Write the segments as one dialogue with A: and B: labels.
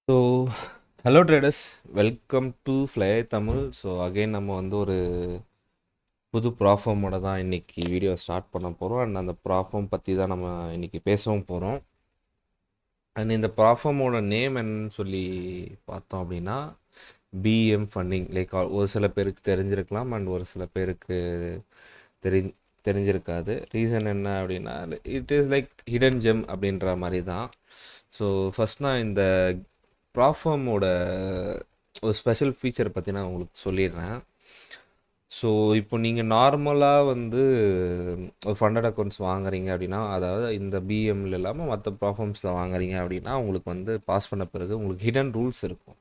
A: So hello traders, welcome to fly Tamil. So again நம்ம வந்து ஒரு புது ப்ராஃபார்மோட தான் இன்றைக்கி வீடியோ ஸ்டார்ட் பண்ண போகிறோம். அண்ட் அந்த ப்ராஃபார்ம் பற்றி தான் நம்ம இன்றைக்கி பேசவும் போகிறோம். அண்ட் இந்த ப்ராஃபார்மோட நேம் என்னன்னு சொல்லி பார்த்தோம் அப்படின்னா பிஎம் ஃபண்டிங். லைக் ஒரு சில பேருக்கு தெரிஞ்சிருக்கலாம் அண்ட் ஒரு சில பேருக்கு தெரி தெரிஞ்சிருக்காது. ரீசன் என்ன அப்படின்னா, it is like hidden GeM அப்படின்ற மாதிரி தான். ஸோ ஃபஸ்ட் நான் இந்த ப்ராஃபார்மோட ஒரு ஸ்பெஷல் ஃபீச்சர் பற்றி நான் உங்களுக்கு சொல்லிடுறேன். ஸோ இப்போ நீங்கள் நார்மலாக வந்து ஒரு ஃபண்டட் அக்கௌண்ட்ஸ் வாங்குறீங்க அப்படின்னா, அதாவது இந்த பிஎம்ல இல்லாமல் மற்ற ப்ராஃபார்ம்ஸில் வாங்குறீங்க அப்படின்னா, உங்களுக்கு வந்து பாஸ் பண்ண பிறகு உங்களுக்கு ஹிடன் ரூல்ஸ் இருக்கும்.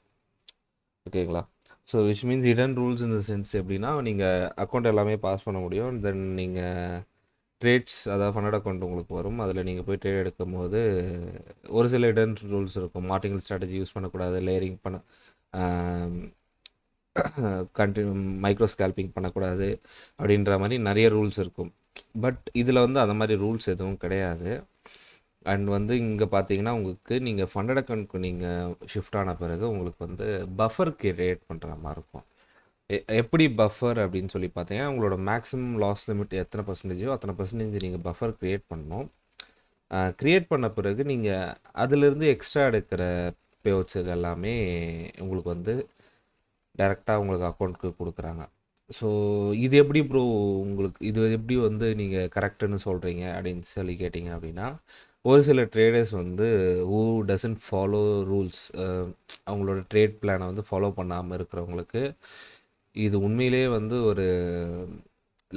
A: ஓகேங்களா? So which means hidden rules in the sense எப்படின்னா, நீங்கள் அக்கௌண்ட் எல்லாமே பாஸ் பண்ண முடியும். தென் நீங்கள் ட்ரேட்ஸ், அதாவது ஃபண்டட் அக்கௌண்ட் உங்களுக்கு வரும். அதில் நீங்கள் போய் ட்ரேட் எடுக்கும் போது ஒரு சில ஹிடன் ரூல்ஸ் இருக்கும். மார்டிங்கல் ஸ்ட்ராட்டஜி யூஸ் பண்ணக்கூடாது, லேயரிங் பண்ண கண்டினியூ மைக்ரோ ஸ்கேல்பிங் பண்ணக்கூடாது அப்படின்ற மாதிரி நிறைய ரூல்ஸ் இருக்கும். பட் இதில் வந்து அந்த மாதிரி ரூல்ஸ் எதுவும் கிடையாது. அண்ட் வந்து இங்கே பார்த்தீங்கன்னா உங்களுக்கு நீங்கள் ஃபண்டட் அக்கௌண்ட்க்கு நீங்கள் ஷிஃப்ட் ஆன பிறகு உங்களுக்கு வந்து பஃபர் கிரியேட் பண்ணுற மாதிரி இருக்கும். எப்படி பஃபர் அப்படின்னு சொல்லி பார்த்தீங்கன்னா, உங்களோட மேக்ஸிமம் லாஸ் லிமிட் எத்தனை பர்சன்டேஜோ அத்தனை பர்சன்டேஜ் நீங்கள் பஃபர் க்ரியேட் பண்ணணும். க்ரியேட் பண்ண பிறகு நீங்கள் அதிலிருந்து எக்ஸ்ட்ரா எடுக்கிற பேவுட்ஸுகள் எல்லாமே உங்களுக்கு வந்து டைரெக்டாக உங்களுக்கு அக்கௌண்ட்டுக்கு கொடுக்குறாங்க. ஸோ இது எப்படி ப்ரோ உங்களுக்கு இது எப்படி வந்து நீங்கள் கரெக்டுன்னு சொல்கிறீங்க அப்படின்னு சொல்லி கேட்டிங்க அப்படின்னா, ஒரு சில ட்ரேடர்ஸ் வந்து ஹூ டசன்ட் ஃபாலோ ரூல்ஸ், அவங்களோட ட்ரேட் பிளானை வந்து ஃபாலோ பண்ணாமல் இருக்கிறவங்களுக்கு இது உண்மையிலே வந்து ஒரு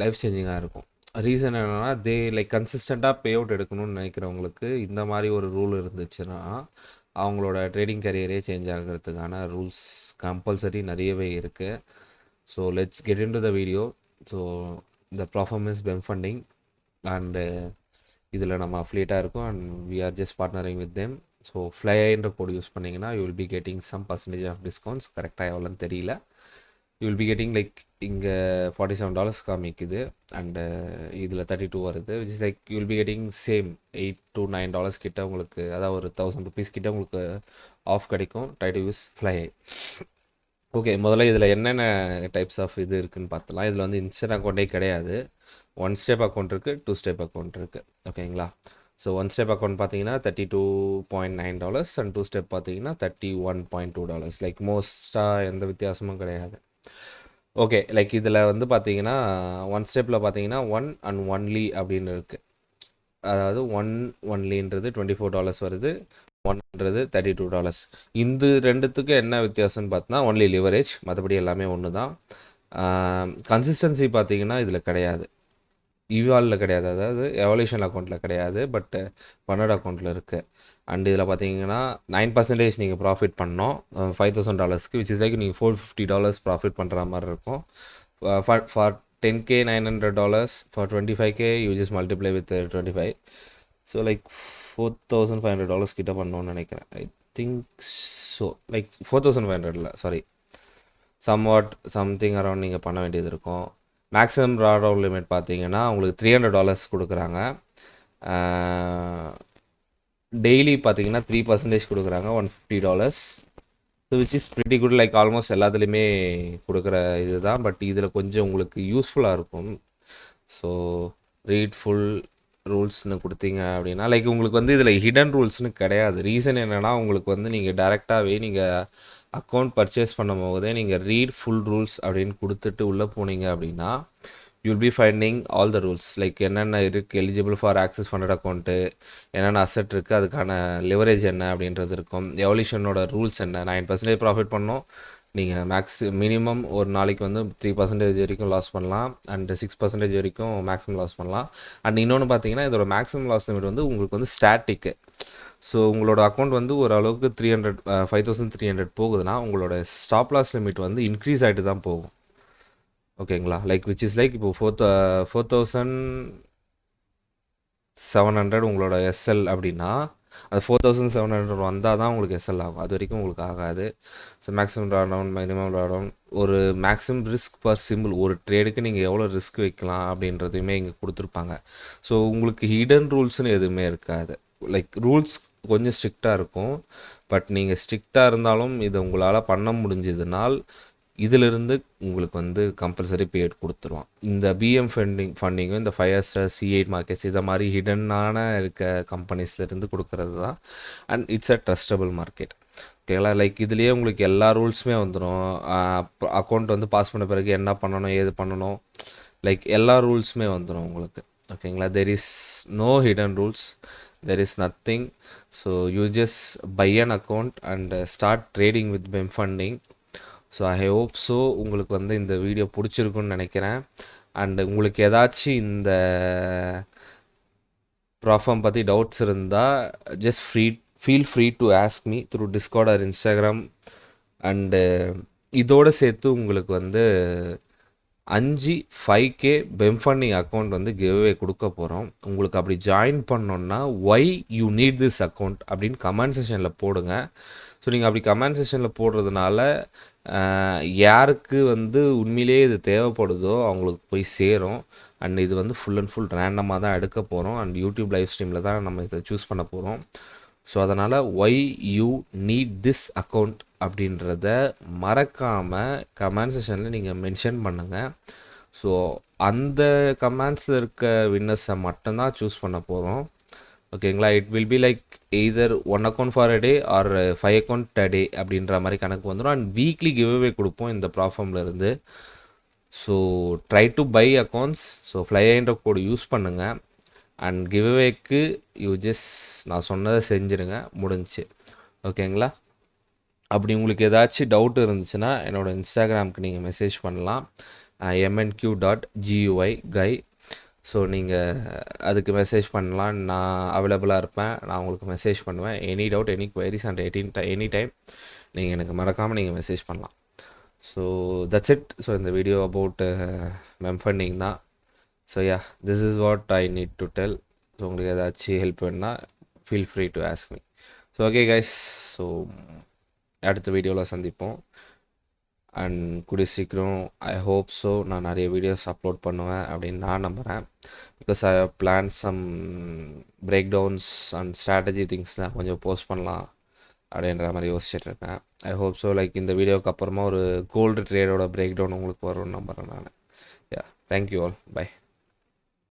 A: லைஃப் சேஞ்சிங்காக இருக்கும். ரீசன் என்னென்னா, தே லைக் கன்சிஸ்டண்ட்டாக பே அவுட் எடுக்கணும்னு நினைக்கிறவங்களுக்கு இந்த மாதிரி ஒரு ரூல் இருந்துச்சுன்னா அவங்களோட ட்ரேடிங் கரியரே சேஞ்ச் ஆகிறதுக்கான ரூல்ஸ் கம்பல்சரி நிறையவே இருக்குது. So let's get into the video. So the platform is Pem funding and இதில் நம்ம அஃபிலியேட்டாக இருக்கோம் and we are just partnering with them. So ஃப்ளைன்ற கோட் யூஸ் பண்ணிங்கன்னா you will be getting some percentage of discounts. கரெக்டாக எவ்வளோன்னு தெரியல. You will be getting like இங்கே $47 காமிக்குது அண்டு இதில் 32 வருது. Which is like you will be getting same $8 to $9 கிட்ட உங்களுக்கு, அதாவது ஒரு ₹1000 கிட்ட உங்களுக்கு ஆஃப் கிடைக்கும். Try to use fly. Okay, முதல்ல இதில் என்னென்ன டைப்ஸ் ஆஃப் இது இருக்குதுன்னு பார்த்தலாம். இதில் வந்து இன்ஸ்டன்ட் அக்கௌண்ட்டே கிடையாது. 1 ஸ்டெப் அக்கௌண்ட் இருக்குது, 2 ஸ்டெப் அக்கௌண்ட் இருக்குது. ஓகேங்களா? ஸோ 1 ஸ்டெப் அக்கௌண்ட் பார்த்தீங்கன்னா $32.9 அண்ட் 2 ஸ்டெப் பார்த்தீங்கன்னா $31.2. லைக் மோஸ்ட்டாக எந்த வித்தியாசமும் கிடையாது. ஓகே, லைக் இதில் வந்து பார்த்தீங்கன்னா 1 ஸ்டெப்பில் பார்த்தீங்கன்னா 1 அண்ட் ஒன்லி அப்படின்னு இருக்குது. அதாவது ஒன்லின்றது $24 வருது, 1ன்றது $32. இந்த ரெண்டுத்துக்கு என்ன வித்தியாசம்னு பார்த்தோன்னா ஒன்லி லிவரேஜ், மற்றபடி எல்லாமே ஒன்று தான். கன்சிஸ்டன்சி பார்த்தீங்கன்னா இதில் கிடையாது, இவாலில் கிடையாது, அதாவது எவல்யூஷன் அக்கௌண்ட்டில் கிடையாது, பட் ஃபண்டட் அக்கௌண்ட்டில் இருக்குது. அண்ட் இதில் பார்த்தீங்கன்னா 9% நீங்கள் ப்ராஃபிட் பண்ணோம் $5,000, விச் இஸ் லைக் நீங்கள் $450 ப்ராஃபிட் பண்ணுற மாதிரி இருக்கும். For 10K $900, for 25K you just multiply with 25. So like $4,500 கிட்ட பண்ணோன்னு நினைக்கிறேன். I think so, like 4,500 sorry, something around நீங்கள் பண்ண வேண்டியது இருக்கும். மேக்ஸிமம் ட்ராடவுன் லிமிட் பார்த்தீங்கன்னா உங்களுக்கு $300 கொடுக்குறாங்க. டெய்லி பார்த்தீங்கன்னா 3% கொடுக்குறாங்க, $150. So which is pretty good. Like almost எல்லாத்துலேயுமே கொடுக்குற இது தான். பட் இதில் கொஞ்சம் உங்களுக்கு யூஸ்ஃபுல்லாக இருக்கும். ஸோ ரீட் ஃபுல் ரூல்ஸ்னு கொடுத்தீங்க அப்படின்னா, லைக் உங்களுக்கு வந்து இதில் ஹிடன் ரூல்ஸ்னு கிடையாது. ரீசன் என்னென்னா, உங்களுக்கு வந்து நீங்கள் டேரெக்டாகவே நீங்கள் அக்கௌண்ட் பர்ச்சேஸ் பண்ணும் போதே நீங்கள் ரீட் ஃபுல் ரூல்ஸ் அப்படின்னு கொடுத்துட்டு உள்ளே போனீங்க அப்படின்னா you'll be finding all the rules. Like என்னென்ன இருக்குது, eligible for access funded account, என்னென்ன அசெட் இருக்குது, அதுக்கான லிவரேஜ் என்ன அப்படின்றது இருக்கும். எவல்யூஷனோட ரூல்ஸ் என்ன, 9% ப்ராஃபிட் பண்ணோம், நீங்கள் மினிமம் ஒரு நாளைக்கு வந்து 3% வரைக்கும் லாஸ் பண்ணலாம் அண்ட் 6% வரைக்கும் மேக்ஸிமம் லாஸ் பண்ணலாம். அண்ட் இன்னொன்று பார்த்தீங்கன்னா, இதோட மேக்ஸிமம் லாஸ் லிமிட் வந்து உங்களுக்கு வந்து ஸ்டாட்டிக்கு. ஸோ உங்களோட அக்கௌண்ட் வந்து ஓரளவுக்கு 5,300 போகுதுன்னா உங்களோட ஸ்டாப் லாஸ் லிமிட் வந்து இன்க்ரீஸ் ஆகிட்டு தான் போகும். ஓகேங்களா? லைக் விச் இஸ் லைக் இப்போ 4,700 உங்களோட எஸ்எல் அப்படின்னா, அது 4,700 வந்தால் தான் உங்களுக்கு எஸ்எல் ஆகும். அது வரைக்கும் உங்களுக்கு ஆகாது. So maximum drawdown, minimum drawdown, ஒரு மேக்ஸிமம் ரிஸ்க் பர் சிம்பிள், ஒரு ட்ரேடுக்கு நீங்கள் எவ்வளோ ரிஸ்க் வைக்கலாம் அப்படின்றதையுமே இங்கே கொடுத்துருப்பாங்க. ஸோ உங்களுக்கு ஹிடன் ரூல்ஸ்னு எதுவுமே இருக்காது. லைக் ரூல்ஸ் கொஞ்சம் ஸ்ட்ரிக்டாக இருக்கும். பட் நீங்கள் ஸ்ட்ரிக்டாக இருந்தாலும் இதை உங்களால் பண்ண முடிஞ்சதுனால் இதிலிருந்து உங்களுக்கு வந்து கம்பல்சரி பேட் கொடுத்துருவான். இந்த பிஎம் ஃபண்டிங்கும் இந்த 5 ஸ்டார் C8 மார்க்கெட்ஸ் இதை மாதிரி ஹிடனான இருக்க கம்பெனிஸ்லேருந்து கொடுக்கறது தான். And it's a trustable market. ஓகேங்களா? லைக் இதுலேயே உங்களுக்கு எல்லா ரூல்ஸுமே வந்துடும். அக்கௌண்ட் வந்து பாஸ் பண்ண பிறகு என்ன பண்ணணும், ஏது பண்ணணும், லைக் எல்லா ரூல்ஸுமே வந்துடும் உங்களுக்கு. ஓகேங்களா? There is no hidden rules, there is nothing. So you just buy an account and start trading with Pem funding. So I hope so உங்களுக்கு வந்து இந்த வீடியோ பிடிச்சிருக்குன்னு நினைக்கிறேன். அண்டு உங்களுக்கு ஏதாச்சும் இந்த ப்ராஃபார்ம் பற்றி டவுட்ஸ் இருந்தால் just feel free to ask me through Discord or Instagram. And இதோடு சேர்த்து உங்களுக்கு வந்து 5K பெம் ஃபண்டிங் அக்கௌண்ட் வந்து கிவ்அவே கொடுக்க போகிறோம். உங்களுக்கு அப்படி ஜாயின் பண்ணோன்னா why you need this account அப்படின்னு கமெண்ட் செஷனில் போடுங்க. ஸோ நீங்கள் அப்படி கமெண்ட் செஷனில் போடுறதுனால யாருக்கு வந்து உண்மையிலேயே இது தேவைப்படுதோ அவங்களுக்கு போய் சேரும். அண்ட் இது வந்து ஃபுல் அண்ட் ஃபுல் ரேண்டமாக தான் எடுக்க போகிறோம். அண்ட் யூடியூப் லைவ் ஸ்ட்ரீமில் தான் நம்ம இதை சூஸ் பண்ண போகிறோம். ஸோ அதனால் Y you need this account அப்படின்றத மறக்காமல் கமெண்ட் செஷனில் நீங்கள் மென்ஷன் பண்ணுங்கள். ஸோ அந்த கமெண்ட்ஸில் இருக்க வின்னர்ஸை மட்டும்தான் சூஸ் பண்ண போகிறோம். ஓகேங்களா? It will be like either 1 account for a day or 5 account a day அப்படின்ற மாதிரி கணக்கு வந்துடும். அண்ட் வீக்லி கிவ்அவே கொடுப்போம் இந்த ப்ளாட்ஃபார்ம்லேருந்து. So try to buy accounts. So ஃப்ளைன்ற கோடு யூஸ் பண்ணுங்கள். அண்ட் கிவ்அவேக்கு யூ ஜஸ்ட் நான் சொன்னதை செஞ்சுருங்க, முடிஞ்சு. ஓகேங்களா? அப்படி உங்களுக்கு ஏதாச்சும் டவுட் இருந்துச்சுன்னா என்னோடய இன்ஸ்டாகிராமுக்கு நீங்கள் மெசேஜ் பண்ணலாம், mnq.guy guy. ஸோ நீங்கள் அதுக்கு மெசேஜ் பண்ணலாம். நான் அவைலபிளாக இருப்பேன். நான் உங்களுக்கு மெசேஜ் பண்ணுவேன். Any doubt, any queries and any time நீங்கள் எனக்கு மறக்காமல் நீங்கள் மெசேஜ் பண்ணலாம். So that's it. ஸோ இந்த வீடியோ அபவுட் மெம் ஃபண்டிங் தான். So yeah, this is what I need to tell. So உங்களுக்கு ஏதாச்சும் ஹெல்ப் வேணுன்னா feel free to ask me. So okay guys, so அடுத்த வீடியோவில் சந்திப்போம். அண்ட் கூடிய சீக்கிரம் ஐ ஹோப் ஸோ நான் நிறைய வீடியோஸ் அப்லோட் பண்ணுவேன் அப்படின்னு நான் நம்புகிறேன். Because I plan some breakdowns and strategy திங்ஸ்லாம் கொஞ்சம் போஸ்ட் பண்ணலாம் அப்படின்ற மாதிரி யோசிச்சுட்ருக்கேன். ஐ ஹோப் ஸோ லைக் இந்த வீடியோவுக்கு அப்புறமா ஒரு கோல்டு ட்ரேடோட பிரேக் டவுன் உங்களுக்கு வரும்னு நம்புகிறேன் நான். யா, தேங்க்யூ ஆல், பை.